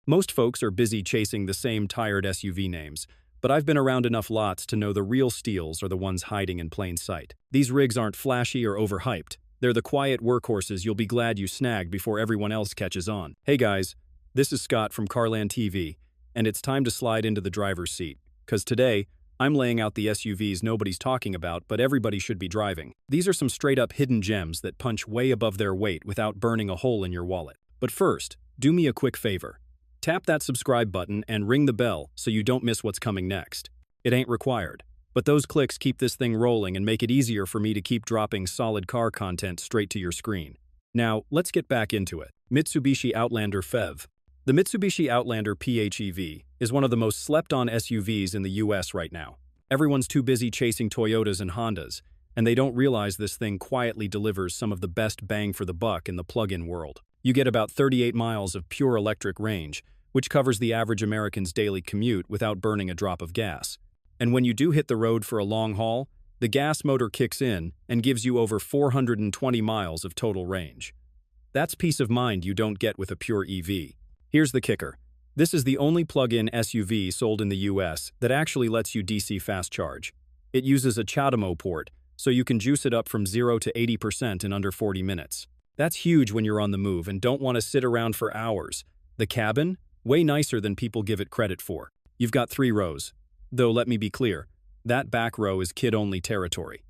Most folks are busy chasing the same tired SUV names, but I've been around enough lots to know the real steals are the ones hiding in plain sight. These rigs aren't flashy or overhyped. They're the quiet workhorses you'll be glad you snagged before everyone else catches on. Hey guys, this is Scott from CarlandTV, and it's time to slide into the driver's seat, 'cause today, I'm laying out the SUVs nobody's talking about, but everybody should be driving. These are some straight-up hidden gems that punch way above their weight without burning a hole in your wallet. But first, do me a quick favor. Tap that subscribe button and ring the bell so you don't miss what's coming next. It ain't required, but those clicks keep this thing rolling and make it easier for me to keep dropping solid car content straight to your screen. Now, let's get back into it. Mitsubishi Outlander PHEV. The Mitsubishi Outlander PHEV is one of the most slept-on SUVs in the US right now. Everyone's too busy chasing Toyotas and Hondas, and they don't realize this thing quietly delivers some of the best bang for the buck in the plug-in world. You get about 38 miles of pure electric range, which covers the average American's daily commute without burning a drop of gas. And when you do hit the road for a long haul, the gas motor kicks in and gives you over 420 miles of total range. That's peace of mind you don't get with a pure EV. Here's the kicker. This is the only plug-in SUV sold in the US that actually lets you DC fast charge. It uses a CHAdeMO port, so you can juice it up from 0 to 80% in under 40 minutes. That's huge when you're on the move and don't want to sit around for hours. The cabin? Way nicer than people give it credit for. You've got 3 rows. Though let me be clear, that back row is kid-only territory.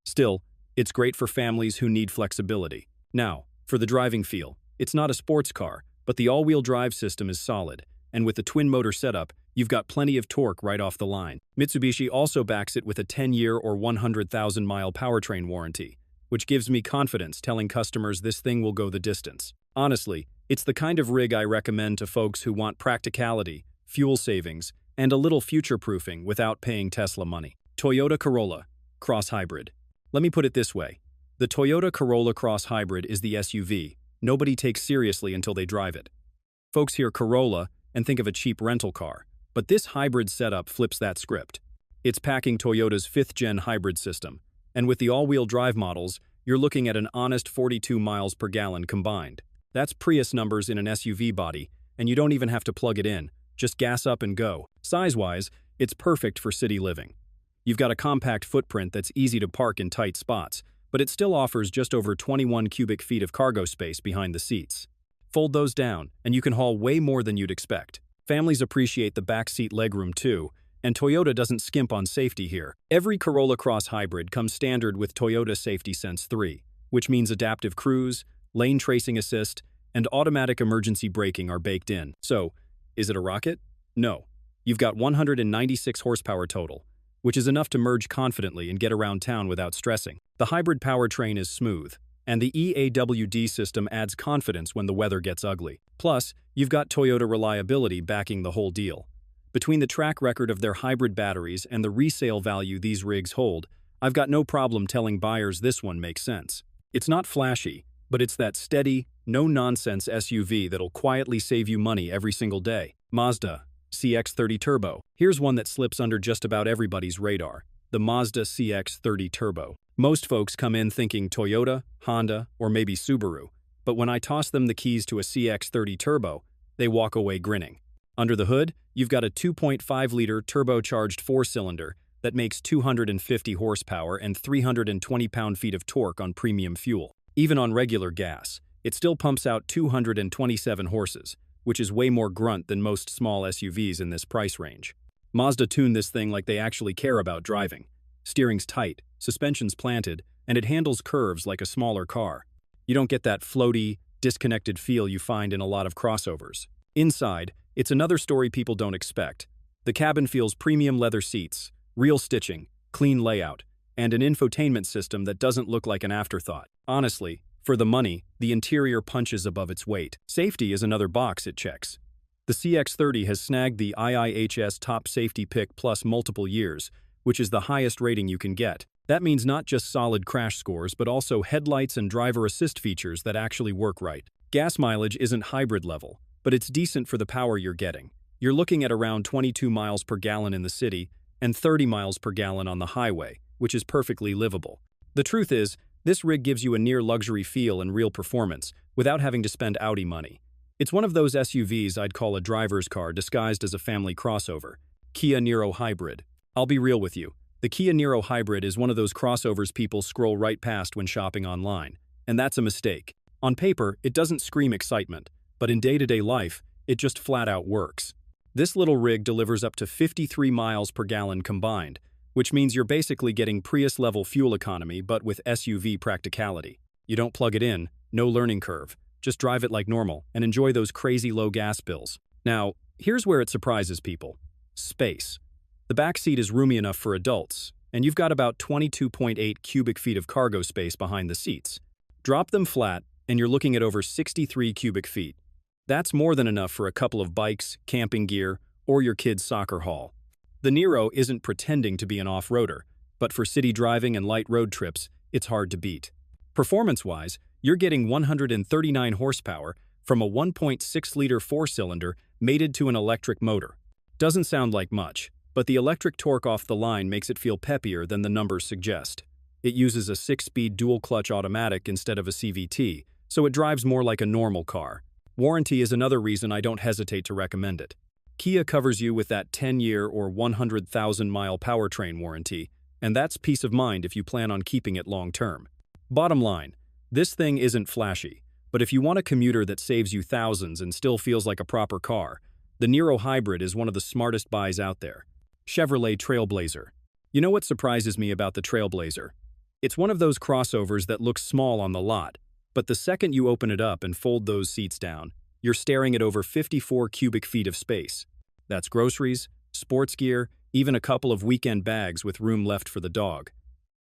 Still, it's great for families who need flexibility. Now, for the driving feel, it's not a sports car, but the all-wheel drive system is solid, and with the twin-motor setup, you've got plenty of torque right off the line. Mitsubishi also backs it with a 10-year or 100,000-mile powertrain warranty, which gives me confidence telling customers this thing will go the distance. Honestly, it's the kind of rig I recommend to folks who want practicality, fuel savings, and a little future-proofing without paying Tesla money. Toyota Corolla Cross Hybrid. Let me put it this way. The Toyota Corolla Cross Hybrid is the SUV nobody takes seriously until they drive it. Folks hear Corolla and think of a cheap rental car, but this hybrid setup flips that script. It's packing Toyota's 5th-gen hybrid system, and with the all-wheel drive models, you're looking at an honest 42 miles per gallon combined. That's Prius numbers in an SUV body, and you don't even have to plug it in. Just gas up and go. Size-wise, it's perfect for city living. You've got a compact footprint that's easy to park in tight spots, but it still offers just over 21 cubic feet of cargo space behind the seats. Fold those down, and you can haul way more than you'd expect. Families appreciate the backseat legroom too, and Toyota doesn't skimp on safety here. Every Corolla Cross Hybrid comes standard with Toyota Safety Sense 3, which means adaptive cruise, lane tracing assist, and automatic emergency braking are baked in. So, is it a rocket? No. You've got 196 horsepower total, which is enough to merge confidently and get around town without stressing. The hybrid powertrain is smooth, and the EAWD system adds confidence when the weather gets ugly. Plus, you've got Toyota reliability backing the whole deal. Between the track record of their hybrid batteries and the resale value these rigs hold, I've got no problem telling buyers this one makes sense. It's not flashy, but it's that steady, no-nonsense SUV that'll quietly save you money every single day. Mazda CX-30 Turbo. Here's one that slips under just about everybody's radar, the Mazda CX-30 Turbo. Most folks come in thinking Toyota, Honda, or maybe Subaru, but when I toss them the keys to a CX-30 Turbo, they walk away grinning. Under the hood, you've got a 2.5-liter turbocharged 4-cylinder that makes 250 horsepower and 320 pound-feet of torque on premium fuel. Even on regular gas, it still pumps out 227 horses, which is way more grunt than most small SUVs in this price range. Mazda tuned this thing like they actually care about driving. Steering's tight, suspension's planted, and it handles curves like a smaller car. You don't get that floaty, disconnected feel you find in a lot of crossovers. Inside, it's another story people don't expect. The cabin feels premium leather seats, real stitching, clean layout, and an infotainment system that doesn't look like an afterthought. Honestly, for the money, the interior punches above its weight. Safety is another box it checks. The CX-30 has snagged the IIHS Top Safety Pick Plus multiple years, which is the highest rating you can get. That means not just solid crash scores, but also headlights and driver assist features that actually work right. Gas mileage isn't hybrid level, but it's decent for the power you're getting. You're looking at around 22 miles per gallon in the city and 30 miles per gallon on the highway, which is perfectly livable. The truth is, this rig gives you a near-luxury feel and real performance without having to spend Audi money. It's one of those SUVs I'd call a driver's car disguised as a family crossover. Kia Niro Hybrid. I'll be real with you. The Kia Niro Hybrid is one of those crossovers people scroll right past when shopping online. And that's a mistake. On paper, it doesn't scream excitement, but in day-to-day life, it just flat out works. This little rig delivers up to 53 miles per gallon combined, which means you're basically getting Prius-level fuel economy but with SUV practicality. You don't plug it in, no learning curve. Just drive it like normal and enjoy those crazy low gas bills. Now, here's where it surprises people. Space. The back seat is roomy enough for adults, and you've got about 22.8 cubic feet of cargo space behind the seats. Drop them flat, and you're looking at over 63 cubic feet. That's more than enough for a couple of bikes, camping gear, or your kid's soccer hall. The Niro isn't pretending to be an off-roader, but for city driving and light road trips, it's hard to beat. Performance-wise, you're getting 139 horsepower from a 1.6-liter four-cylinder mated to an electric motor. Doesn't sound like much, but the electric torque off the line makes it feel peppier than the numbers suggest. It uses a 6-speed dual-clutch automatic instead of a CVT, so it drives more like a normal car. Warranty is another reason I don't hesitate to recommend it. Kia covers you with that 10-year or 100,000-mile powertrain warranty, and that's peace of mind if you plan on keeping it long-term. Bottom line, this thing isn't flashy, but if you want a commuter that saves you thousands and still feels like a proper car, the Niro Hybrid is one of the smartest buys out there. Chevrolet Trailblazer. You know what surprises me about the Trailblazer? It's one of those crossovers that looks small on the lot, but the second you open it up and fold those seats down, you're staring at over 54 cubic feet of space. That's groceries, sports gear, even a couple of weekend bags with room left for the dog.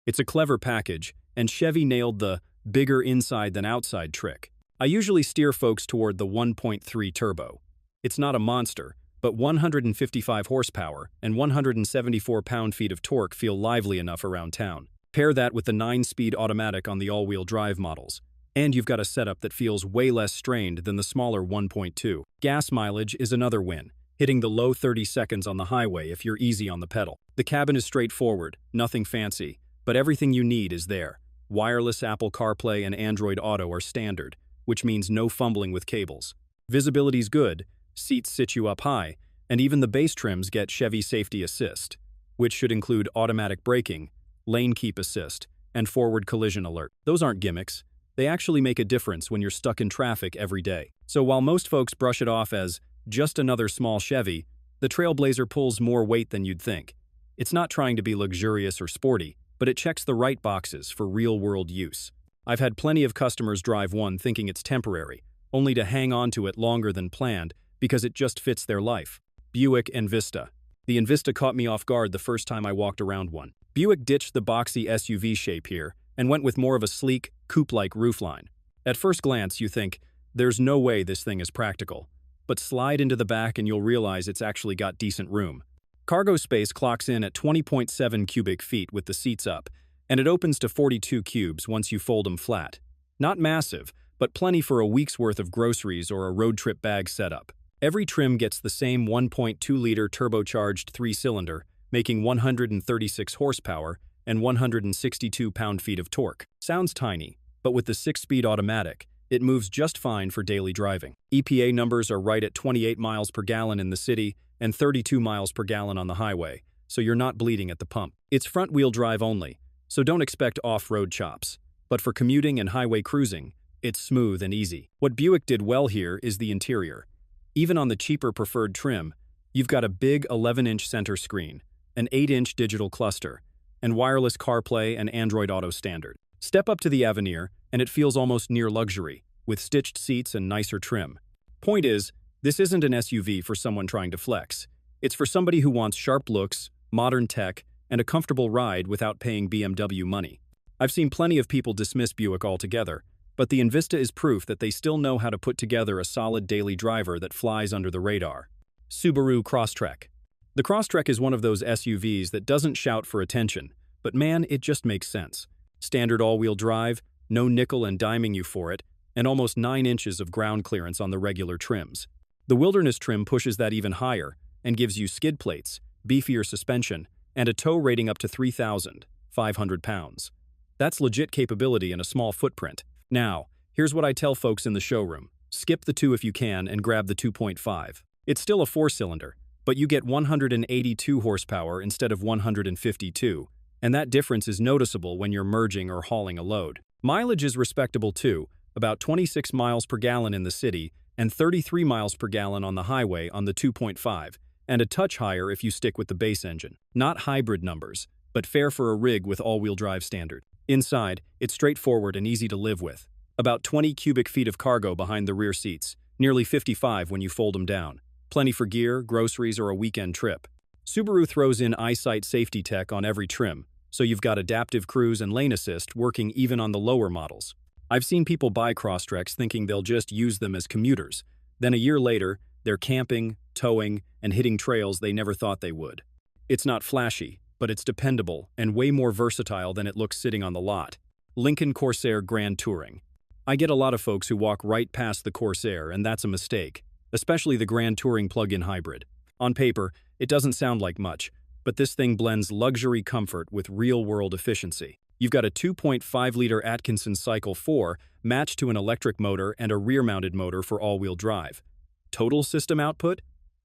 It's a clever package, and Chevy nailed the bigger inside than outside trick. I usually steer folks toward the 1.3 turbo. It's not a monster, but 155 horsepower and 174 pound-feet of torque feel lively enough around town. Pair that with the 9-speed automatic on the all-wheel drive models, and you've got a setup that feels way less strained than the smaller 1.2. Gas mileage is another win, hitting the low 30 seconds on the highway if you're easy on the pedal. The cabin is straightforward, nothing fancy, but everything you need is there. Wireless Apple CarPlay and Android Auto are standard, which means no fumbling with cables. Visibility's good, seats sit you up high, and even the base trims get Chevy Safety Assist, which should include automatic braking, lane keep assist, and forward collision alert. Those aren't gimmicks. They actually make a difference when you're stuck in traffic every day. So while most folks brush it off as just another small Chevy, the Trailblazer pulls more weight than you'd think. It's not trying to be luxurious or sporty, but it checks the right boxes for real-world use. I've had plenty of customers drive one thinking it's temporary, only to hang on to it longer than planned because it just fits their life. Buick Envista. The Envista caught me off guard the first time I walked around one. Buick ditched the boxy SUV shape here and went with more of a sleek, coupe-like roofline. At first glance, you think, there's no way this thing is practical. But slide into the back and you'll realize it's actually got decent room. Cargo space clocks in at 20.7 cubic feet with the seats up, and it opens to 42 cubes once you fold them flat. Not massive, but plenty for a week's worth of groceries or a road trip bag setup. Every trim gets the same 1.2-liter turbocharged 3-cylinder, making 136 horsepower and 162 pound-feet of torque. Sounds tiny, but with the 6-speed automatic, it moves just fine for daily driving. EPA numbers are right at 28 miles per gallon in the city and 32 miles per gallon on the highway, so you're not bleeding at the pump. It's front-wheel drive only, so don't expect off-road chops. But for commuting and highway cruising, it's smooth and easy. What Buick did well here is the interior. Even on the cheaper preferred trim, you've got a big 11-inch center screen, an 8-inch digital cluster, and wireless CarPlay and Android Auto standard. Step up to the Avenir, and it feels almost near luxury, with stitched seats and nicer trim. Point is, this isn't an SUV for someone trying to flex. It's for somebody who wants sharp looks, modern tech, and a comfortable ride without paying BMW money. I've seen plenty of people dismiss Buick altogether, but the Envista is proof that they still know how to put together a solid daily driver that flies under the radar. Subaru Crosstrek. The Crosstrek is one of those SUVs that doesn't shout for attention, but man, it just makes sense. Standard all-wheel drive, no nickel and diming you for it, and almost 9 inches of ground clearance on the regular trims. The Wilderness trim pushes that even higher and gives you skid plates, beefier suspension, and a tow rating up to 3,500 pounds. That's legit capability in a small footprint. Now, here's what I tell folks in the showroom. Skip the 2 if you can and grab the 2.5. It's still a 4-cylinder, but you get 182 horsepower instead of 152, and that difference is noticeable when you're merging or hauling a load. Mileage is respectable too, about 26 miles per gallon in the city and 33 miles per gallon on the highway on the 2.5, and a touch higher if you stick with the base engine. Not hybrid numbers, but fair for a rig with all-wheel drive standard. Inside, it's straightforward and easy to live with. About 20 cubic feet of cargo behind the rear seats, nearly 55 when you fold them down. Plenty for gear, groceries, or a weekend trip. Subaru throws in eyesight safety tech on every trim, so you've got adaptive cruise and lane assist working even on the lower models. I've seen people buy Crosstreks thinking they'll just use them as commuters. Then a year later, they're camping, towing, and hitting trails they never thought they would. It's not flashy, but it's dependable and way more versatile than it looks sitting on the lot. Lincoln Corsair Grand Touring. I get a lot of folks who walk right past the Corsair, and that's a mistake, especially the Grand Touring plug-in hybrid. On paper, it doesn't sound like much, but this thing blends luxury comfort with real-world efficiency. You've got a 2.5-liter Atkinson Cycle 4 matched to an electric motor and a rear-mounted motor for all-wheel drive. Total system output?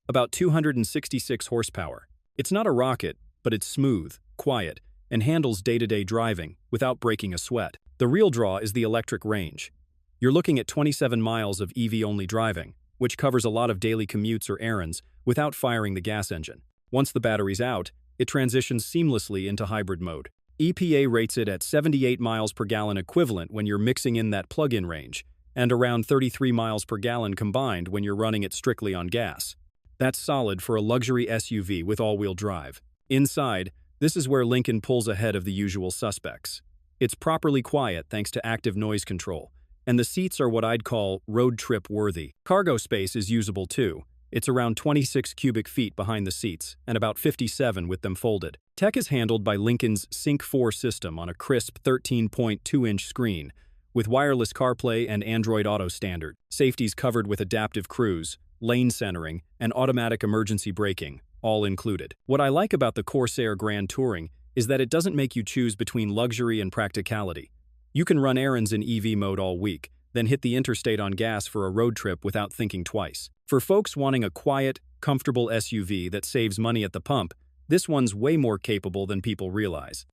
About 266 horsepower. It's not a rocket, but it's smooth, quiet, and handles day-to-day driving without breaking a sweat. The real draw is the electric range. You're looking at 27 miles of EV-only driving, which covers a lot of daily commutes or errands without firing the gas engine. Once the battery's out, it transitions seamlessly into hybrid mode. EPA rates it at 78 miles per gallon equivalent when you're mixing in that plug-in range, and around 33 miles per gallon combined when you're running it strictly on gas. That's solid for a luxury SUV with all-wheel drive. Inside, this is where Lincoln pulls ahead of the usual suspects. It's properly quiet thanks to active noise control, and the seats are what I'd call road trip worthy. Cargo space is usable too. It's around 26 cubic feet behind the seats, and about 57 with them folded. Tech is handled by Lincoln's Sync 4 system on a crisp 13.2-inch screen, with wireless CarPlay and Android Auto standard. Safety's covered with adaptive cruise, lane centering, and automatic emergency braking, all included. What I like about the Corsair Grand Touring is that it doesn't make you choose between luxury and practicality. You can run errands in EV mode all week, then hit the interstate on gas for a road trip without thinking twice. For folks wanting a quiet, comfortable SUV that saves money at the pump, this one's way more capable than people realize.